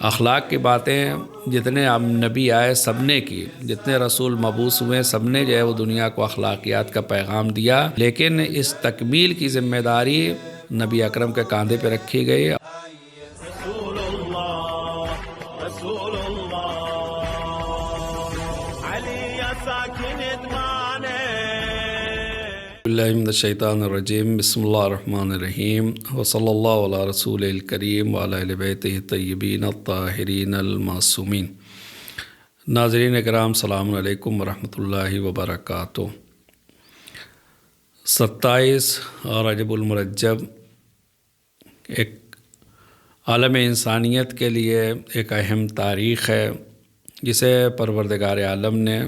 اخلاق کی باتیں جتنے نبی آئے سب نے کی، جتنے رسول مبعوث ہوئے سب نے جو ہے وہ دنیا کو اخلاقیات کا پیغام دیا، لیکن اس تکمیل کی ذمہ داری نبی اکرم کے کاندھے پہ رکھی گئی۔ رسول اللہ رسول اللہ علی یا ساکن ادمانے۔ اللہ من الشیطان الرجیم، بسم اللہ الرحمن الرحیم، وصلی اللہ علی رسول الکریم وعلی اہل بیتہ الطیبین الطاہرین المعصومین۔ ناظرین اکرام، السلام علیکم ورحمۃ اللہ وبرکاتہ۔ 27 رجب المرجب ایک عالم انسانیت کے لیے ایک اہم تاریخ ہے، جسے پروردگار عالم نے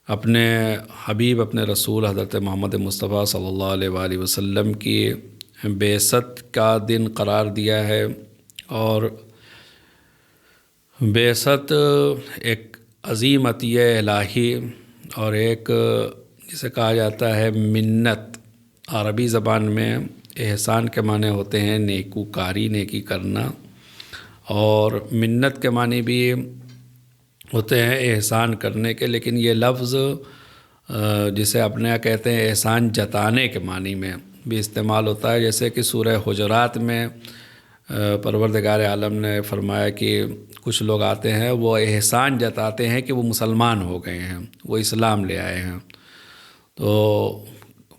اپنے حبیب، اپنے رسول حضرت محمد مصطفیٰ صلی اللہ علیہ وآلہ وسلم کی بعثت کا دن قرار دیا ہے۔ اور بعثت ایک عظیم عطیہ الہی اور ایک جسے کہا جاتا ہے منت۔ عربی زبان میں احسان کے معنی ہوتے ہیں نیکوکاری، نیکی کرنا، اور منت کے معنی بھی ہوتے ہیں احسان کرنے کے، لیکن یہ لفظ جسے اپنے یہاں کہتے ہیں احسان جتانے کے معنی میں بھی استعمال ہوتا ہے۔ جیسے کہ سورہ حجرات میں پروردگار عالم نے فرمایا کہ کچھ لوگ آتے ہیں وہ احسان جتاتے ہیں کہ وہ مسلمان ہو گئے ہیں، وہ اسلام لے آئے ہیں، تو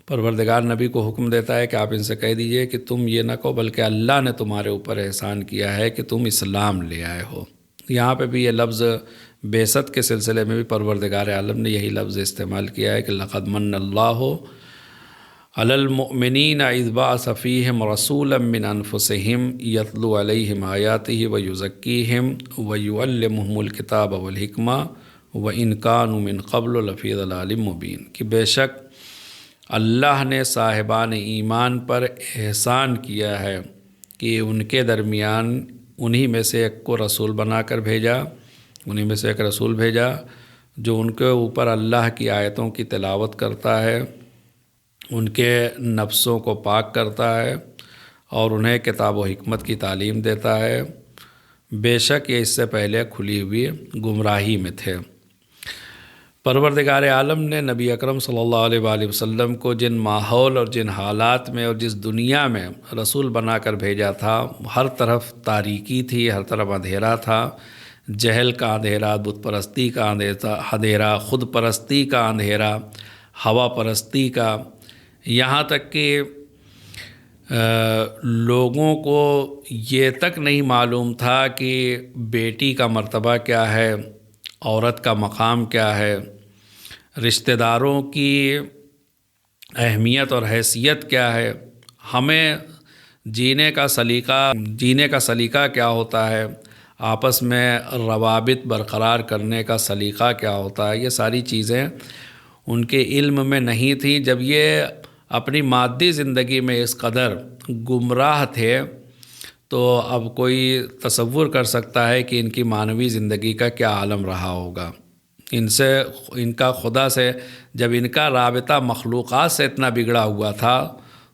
پروردگار نبی کو حکم دیتا ہے کہ آپ ان سے کہہ دیجئے کہ تم یہ نہ کہو بلکہ اللہ نے تمہارے اوپر احسان کیا ہے کہ تم اسلام لے آئے ہو۔ یہاں پہ بھی یہ لفظ بعثت کے سلسلے میں بھی پروردگار عالم نے یہی لفظ استعمال کیا ہے کہ لقد من اللہ علی المؤمنین اذ بعث فیہم رسولا من انفسہم یتلو علیہم آیاتہ ویزکیہم ویعلمہم الکتاب والحکمہ وان کانوا من قبل لفی ضلال مبین، کہ بے شک اللہ نے صاحبان ایمان پر احسان کیا ہے کہ ان کے درمیان انہی میں سے ایک کو رسول بنا کر بھیجا، انہی میں سے ایک رسول بھیجا جو ان کے اوپر اللہ کی آیتوں کی تلاوت کرتا ہے، ان کے نفسوں کو پاک کرتا ہے اور انہیں کتاب و حکمت کی تعلیم دیتا ہے۔ بے شک یہ اس سے پہلے کھلی ہوئی گمراہی میں تھے۔ پروردگار عالم نے نبی اکرم صلی اللہ علیہ وآلہ وسلم کو جن ماحول اور جن حالات میں اور جس دنیا میں رسول بنا کر بھیجا تھا، ہر طرف تاریکی تھی، ہر طرف اندھیرا تھا، جہل کا اندھیرا، بت پرستی کا اندھیرا، خود پرستی کا اندھیرا، ہوا پرستی کا، یہاں تک کہ لوگوں کو یہ تک نہیں معلوم تھا کہ بیٹی کا مرتبہ کیا ہے، عورت کا مقام کیا ہے، رشتہ داروں کی اہمیت اور حیثیت کیا ہے، ہمیں جینے کا سلیقہ کیا ہوتا ہے، آپس میں روابط برقرار کرنے کا سلیقہ کیا ہوتا ہے، یہ ساری چیزیں ان کے علم میں نہیں تھیں۔ جب یہ اپنی مادی زندگی میں اس قدر گمراہ تھے تو اب کوئی تصور کر سکتا ہے کہ ان کی معنوی زندگی کا کیا عالم رہا ہوگا۔ ان کا خدا سے جب ان کا رابطہ مخلوقات سے اتنا بگڑا ہوا تھا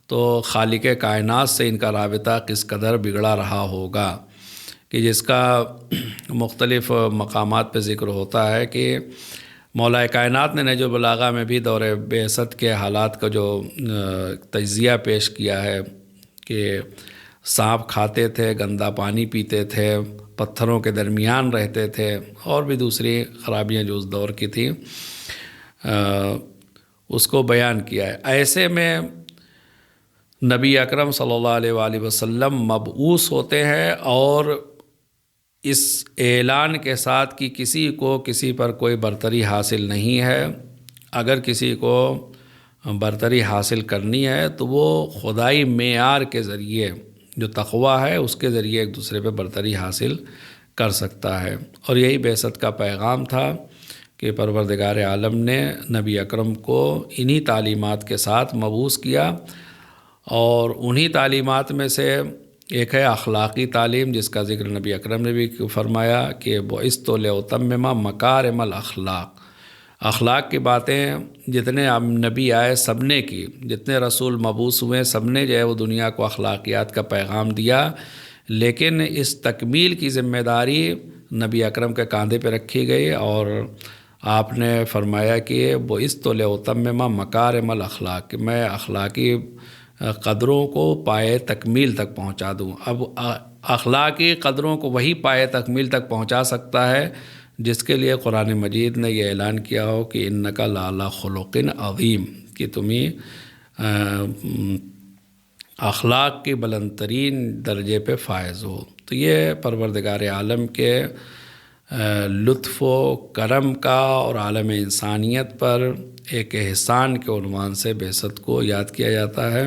تو خالق کائنات سے ان کا رابطہ کس قدر بگڑا رہا ہوگا، کہ جس کا مختلف مقامات پہ ذکر ہوتا ہے کہ مولا کائنات نے نہج البلاغہ میں بھی دور بعثت کے حالات کا جو تجزیہ پیش کیا ہے کہ سانپ کھاتے تھے، گندا پانی پیتے تھے، پتھروں کے درمیان رہتے تھے، اور بھی دوسری خرابیاں جو اس دور کی تھیں اس کو بیان کیا ہے۔ ایسے میں نبی اکرم صلی اللہ علیہ وآلہ وسلم مبعوث ہوتے ہیں اور اس اعلان کے ساتھ کہ کسی پر کوئی برتری حاصل نہیں ہے، اگر کسی کو برتری حاصل کرنی ہے تو وہ خدائی معیار کے ذریعے جو تقویٰ ہے اس کے ذریعے ایک دوسرے پہ برتری حاصل کر سکتا ہے۔ اور یہی بعثت کا پیغام تھا کہ پروردگار عالم نے نبی اکرم کو انہی تعلیمات کے ساتھ مبعوث کیا، اور انہی تعلیمات میں سے ایک ہے اخلاقی تعلیم، جس کا ذکر نبی اکرم نے بھی فرمایا کہ بعثت لأتمم مکارم الاخلاق۔ اخلاق کی باتیں جتنے نبی آئے سب نے کی، جتنے رسول مبعوث ہوئے سب نے جو ہے وہ دنیا کو اخلاقیات کا پیغام دیا، لیکن اس تکمیل کی ذمہ داری نبی اکرم کے کاندھے پہ رکھی گئی، اور آپ نے فرمایا کہ وہ اس تو لِأُتَمِّمَ مکارم الاخلاق، کہ میں اخلاقی قدروں کو پائے تکمیل تک پہنچا دوں۔ اب اخلاقی قدروں کو وہی پائے تکمیل تک پہنچا سکتا ہے جس کے لیے قرآن مجید نے یہ اعلان کیا ہو کہ اِنَّکَ لَعَلَىٰ خُلُقٍ عَظِيمٍ، کہ تمہیں اخلاق کی بلند ترین درجے پہ فائز ہو۔ تو یہ پروردگار عالم کے لطف و کرم کا اور عالم انسانیت پر ایک احسان کے عنوان سے بعثت کو یاد کیا جاتا ہے،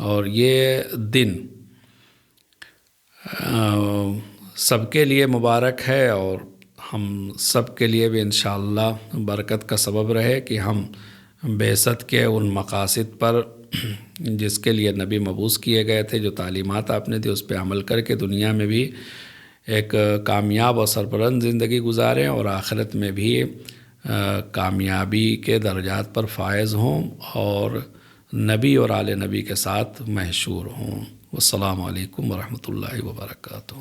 اور یہ دن سب کے لیے مبارک ہے، اور ہم سب کے لیے بھی انشاءاللہ برکت کا سبب رہے کہ ہم بعثت کے ان مقاصد پر جس کے لیے نبی مبعوث کیے گئے تھے، جو تعلیمات آپ نے دی، اس پہ عمل کر کے دنیا میں بھی ایک کامیاب اور سربلند زندگی گزاریں، اور آخرت میں بھی کامیابی کے درجات پر فائز ہوں، اور نبی اور آل نبی کے ساتھ محشور ہوں۔ والسلام علیکم ورحمۃ اللہ وبرکاتہ۔